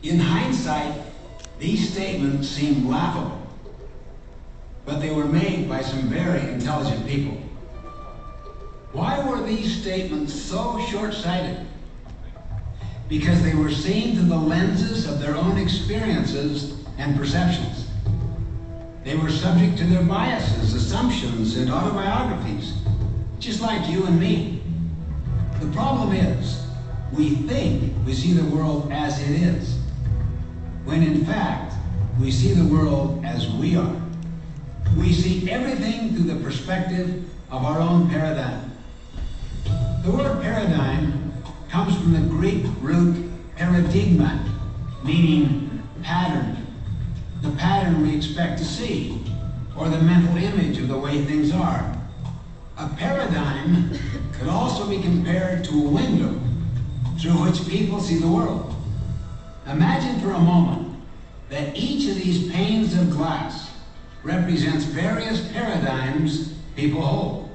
In hindsight, these statements seem laughable, but they were made by some very intelligent people. Why were these statements so short-sighted? Because they were seen through the lenses of their own experiences and perceptions. They were subject to their biases, assumptions, and autobiographies, just like you and me. The problem is, we think we see the world as it is, when in fact, we see the world as we are. We see everything through the perspective of our own paradigm. The word paradigm comes from the Greek root paradigma, meaning pattern. The pattern we expect to see, or the mental image of the way things are. A paradigm could also be compared to a window through which people see the world. Imagine for a moment that each of these panes of glass represents various paradigms people hold.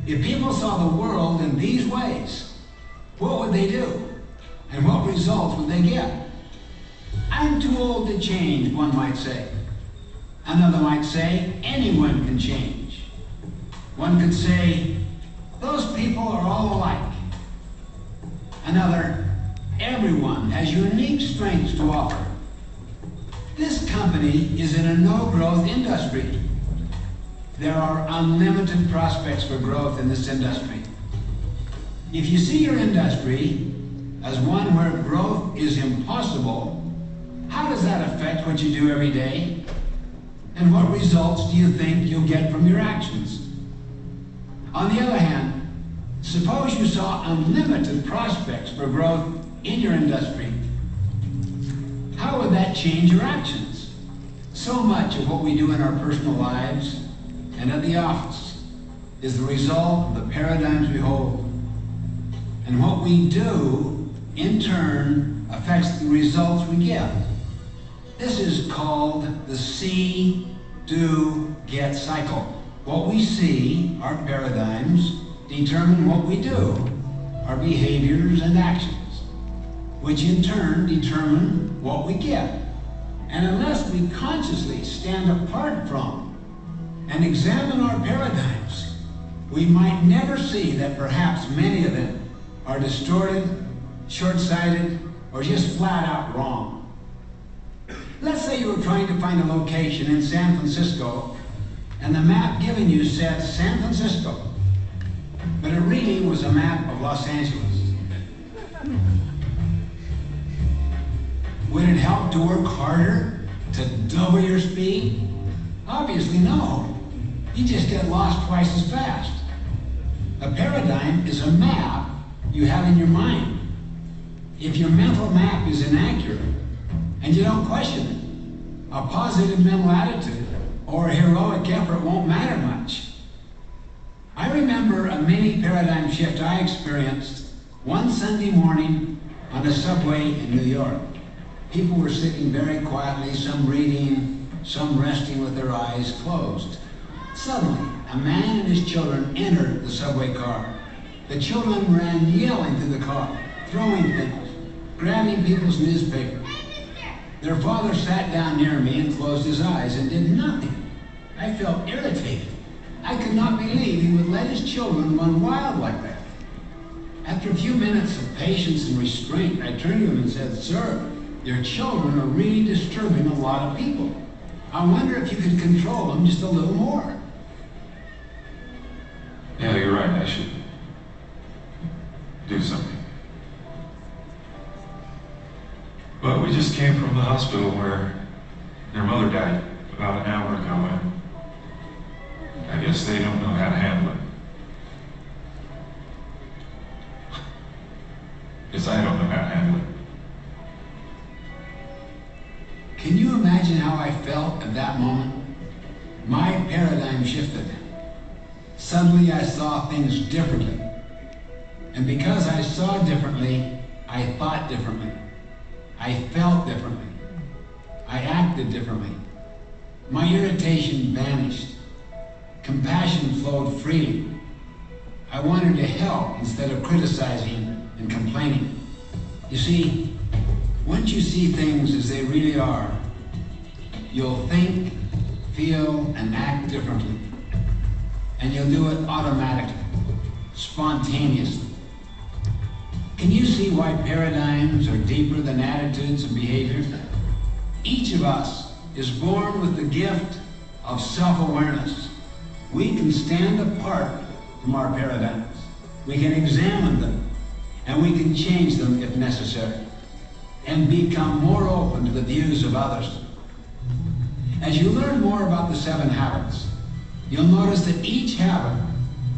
If people saw the world in these ways, what would they do? And what results would they get? I'm too old to change, one might say. Another might say, anyone can change. One could say, those people are all alike. Another, everyone has unique strengths to offer. This company is in a no-growth industry. There are unlimited prospects for growth in this industry. If you see your industry as one where growth is impossible, how does that affect what you do every day? And what results do you think you'll get from your actions? On the other hand, suppose you saw unlimited prospects for growth in your industry. How would that change your actions? So much of what we do in our personal lives and at the office is the result of the paradigms we hold. And what we do, in turn, affects the results we get. This is called the see, do, get cycle. What we see, our paradigms, determine what we do, our behaviors and actions, which in turn determine what we get. And unless we consciously stand apart from and examine our paradigms, we might never see that perhaps many of them are distorted, short-sighted, or just flat out wrong. Let's say you were trying to find a location in San Francisco, and the map given you said San Francisco, but it really was a map of Los Angeles. Would it help to work harder, to double your speed? Obviously no. You just get lost twice as fast. A paradigm is a map you have in your mind. If your mental map is inaccurate, and you don't question it, a positive mental attitude or a heroic effort won't matter much. I remember a mini paradigm shift I experienced one Sunday morning on a subway in New York. People were sitting very quietly, some reading, some resting with their eyes closed. Suddenly, a man and his children entered the subway car. The children ran yelling through the car, throwing things, grabbing people's newspapers. Their father sat down near me and closed his eyes and did nothing. I felt irritated. I could not believe he would let his children run wild like that. After a few minutes of patience and restraint, I turned to him and said, "Sir, your children are really disturbing a lot of people. I wonder if you could control them just a little more." Yeah, you're right. I should do something. But we just came from the hospital where their mother died about an hour ago, and I guess they don't know how to handle it. Guess I don't know how to handle it. Can you imagine how I felt at that moment? My paradigm shifted. Suddenly I saw things differently. And because I saw differently, I thought differently. I felt differently. I acted differently. My irritation vanished. Compassion flowed freely. I wanted to help instead of criticizing and complaining. You see, when Once you see things as they really are, you'll think, feel, and act differently. And you'll do it automatically, spontaneously. Can you see why paradigms are deeper than attitudes and behaviors? Each of us is born with the gift of self-awareness. We can stand apart from our paradigms. We can examine them, and we can change them if necessary, and become more open to the views of others. As you learn more about the 7 habits, you'll notice that each habit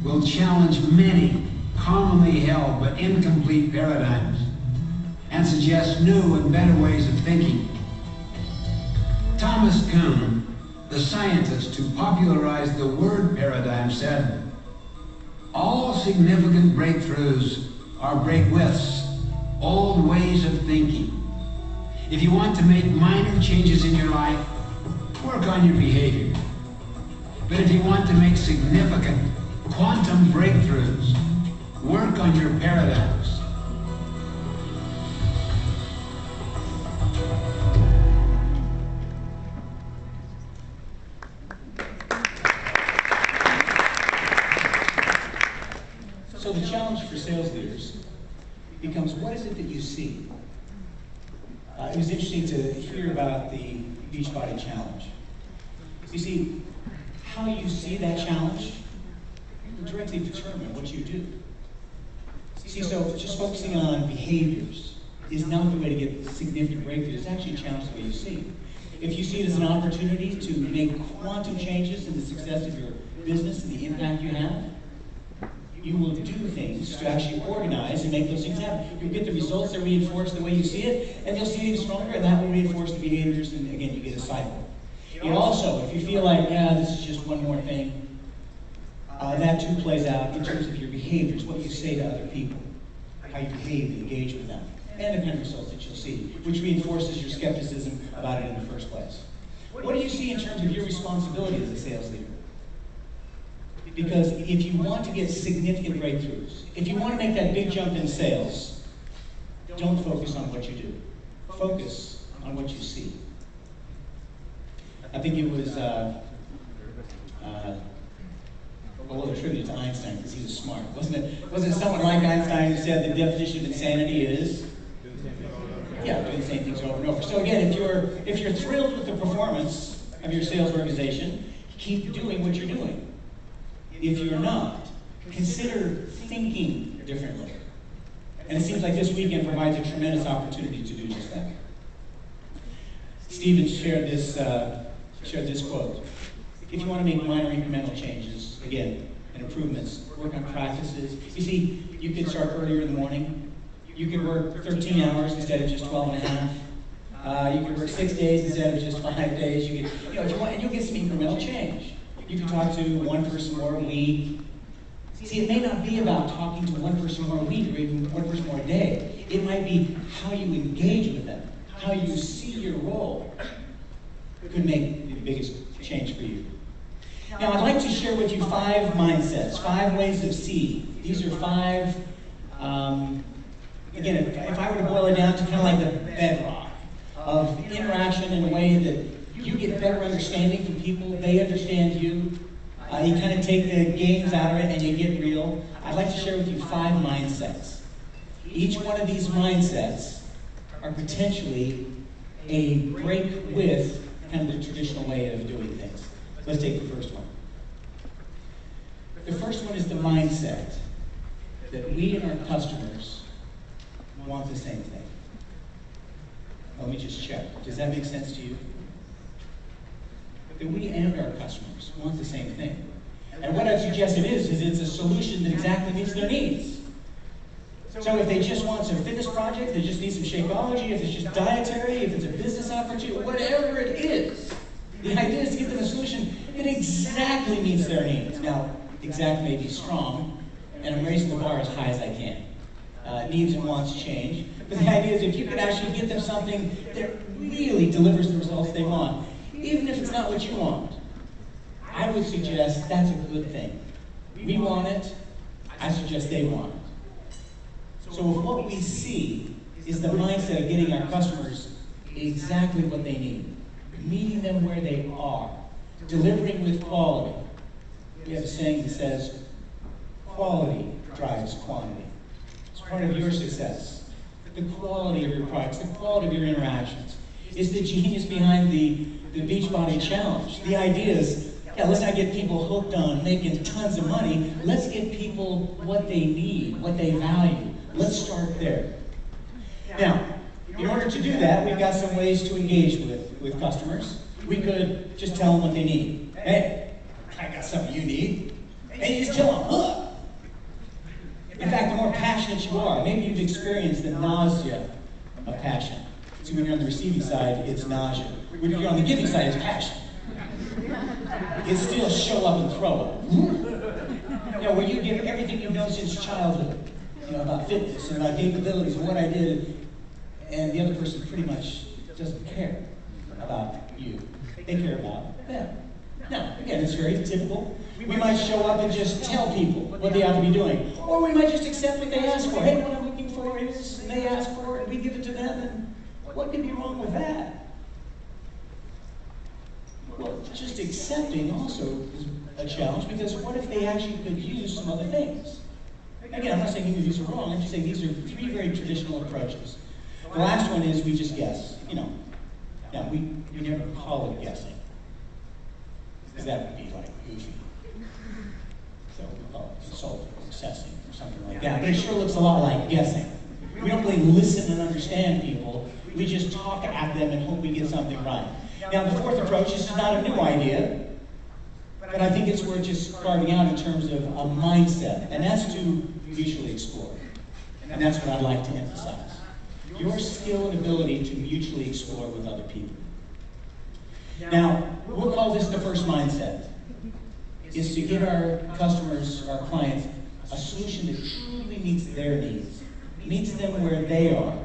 will challenge many commonly held but incomplete paradigms and suggest new and better ways of thinking. Thomas Kuhn, the scientist who popularized the word paradigm, said, "All significant breakthroughs are break-withs, old ways of thinking." If you want to make minor changes in your life, work on your behavior. But if you want to make significant quantum breakthroughs, work on your paradigms. So the challenge for sales leaders becomes, what is it that you see? It was interesting to hear about the Beachbody challenge. You see, how you see that challenge will directly determine what you do. See, so just focusing on behaviors is not the way to get significant breakthrough. It's actually a challenge the way you see it. If you see it as an opportunity to make quantum changes in the success of your business and the impact you have, you will do things to actually organize and make those things happen. You'll get the results that reinforce the way you see it, and you'll see it even stronger, and that will reinforce the behaviors, and again, you get a cycle. And also, if you feel like, yeah, this is just one more thing, that too plays out in terms of your behaviors, what you say to other people, how you behave and engage with them, and the kind of results that you'll see, which reinforces your skepticism about it in the first place. What do you see in terms of your responsibility as a sales leader? Because if you want to get significant breakthroughs, if you want to make that big jump in sales, don't focus on what you do. Focus on what you see. I think it was a tribute to Einstein, because he was smart. Wasn't it someone like Einstein who said the definition of insanity is? Yeah, doing the same things over and over. So again, if you're thrilled with the performance of your sales organization, keep doing what you're doing. If you're not, consider thinking differently. And it seems like this weekend provides a tremendous opportunity to do just that. Stephen shared this quote. If you want to make minor incremental changes, again, and improvements, work on practices. You see, you could start earlier in the morning. You could work 13 hours instead of just 12 and a half. You could work 6 days instead of just 5 days. If you want, and you'll get some incremental change. You can talk to one person more a week. See, it may not be about talking to one person more a week or even one person more a day. It might be how you engage with them, how you see your role could make the biggest change for you. Now, I'd like to share with you 5 mindsets, 5 ways of seeing. These are 5, again, if I were to boil it down to kind of like the bedrock of interaction in a way that you get better understanding from people, they understand you, you kind of take the games out of it and you get real. I'd like to share with you 5 mindsets. Each one of these mindsets are potentially a break with kind of the traditional way of doing things. Let's take the first one. The first one is the mindset that we and our customers want the same thing. Let me just check. Does that make sense to you? That we and our customers want the same thing. And what I suggest it is it's a solution that exactly meets their needs. So if they just want some fitness project, they just need some Shakeology, if it's just dietary, if it's a business opportunity, whatever it is, the idea is to give them a solution that exactly meets their needs. Now, exact may be strong, and I'm raising the bar as high as I can. Needs and wants change. But the idea is if you can actually get them something that really delivers the results they want, even if it's not what you want, I would suggest that's a good thing. We want it, I suggest they want it. So if what we see is the mindset of getting our customers exactly what they need, meeting them where they are, delivering with quality. We have a saying that says, quality drives quantity. It's part of your success. The quality of your products, the quality of your interactions. It's the genius behind the Beachbody Challenge. The idea is, yeah, let's not get people hooked on making tons of money. Let's get people what they need, what they value. Let's start there. Now, in order to do that, we've got some ways to engage with customers. We could just tell them what they need. Hey, I got something you need. And you just tell them, huh? In fact, the more passionate you are, maybe you've experienced the nausea of passion. See, when you're on the receiving side, it's nausea. When you're on the giving side, it's passion. It's still show up and throw up. You know, where you give everything you've known since childhood, you know, about fitness and about capabilities and what I did, and the other person pretty much doesn't care about you. They care about them. Now, again, it's very typical. We might show up and just tell people what they ought to be doing. Or we might just accept what they ask for. Hey, what I'm looking for is, and they ask for it, and we give it to them, and what could be wrong with that? Well, just accepting also is a challenge, because what if they actually could use some other things? Again, I'm not saying either of these are wrong, I'm just saying these are three very traditional approaches. The last one is we just guess. You know, now we never call it guessing, because that would be like goofy. So we call it consulting or assessing or something like that. But it sure looks a lot like guessing. We don't really listen and understand people. We just talk at them and hope we get something right. Now the fourth approach is not a new idea, but I think it's worth just carving out in terms of a mindset, and that's to mutually explore. And that's what I'd like to emphasize. Your skill and ability to mutually explore with other people. Now, we'll call this the first mindset, is to give our customers, our clients, a solution that truly meets their needs, meets them where they are,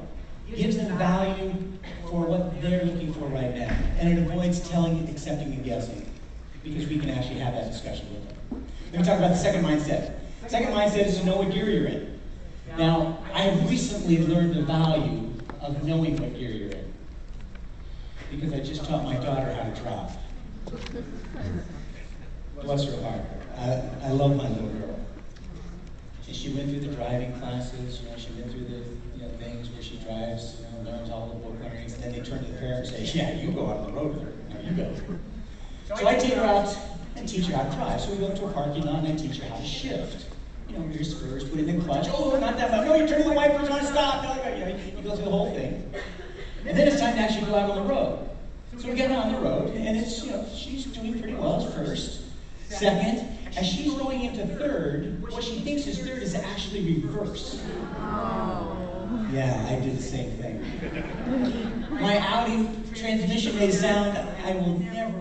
gives them value for what they're looking for right now, and it avoids telling, accepting, and guessing, because we can actually have that discussion with them. Let me talk about the second mindset. The second mindset is to know what gear you're in. Now, I have recently learned the value of knowing what gear you're in, because I just taught my daughter how to drive. Bless her heart. I love my little girl. And she went through the driving classes, you know, she went through the things where she drives, you know, learns all the book learnings, and then they turn to the parent and say, yeah, you go out on the road with her. No, you go. So I take her out and teach her how to drive. So we go into a parking lot and I teach her how to shift. You know, rear first, put it in the clutch. Oh, not that much. No, you turn to the wipers on, stop. No, you know, you go through the whole thing. And then it's time to actually go out on the road. So we get on the road, and it's, you know, she's doing pretty well as first. Second, as she's going into third, what she thinks is third is actually reverse. Yeah, I did the same thing. My Audi transmission may sound, I will never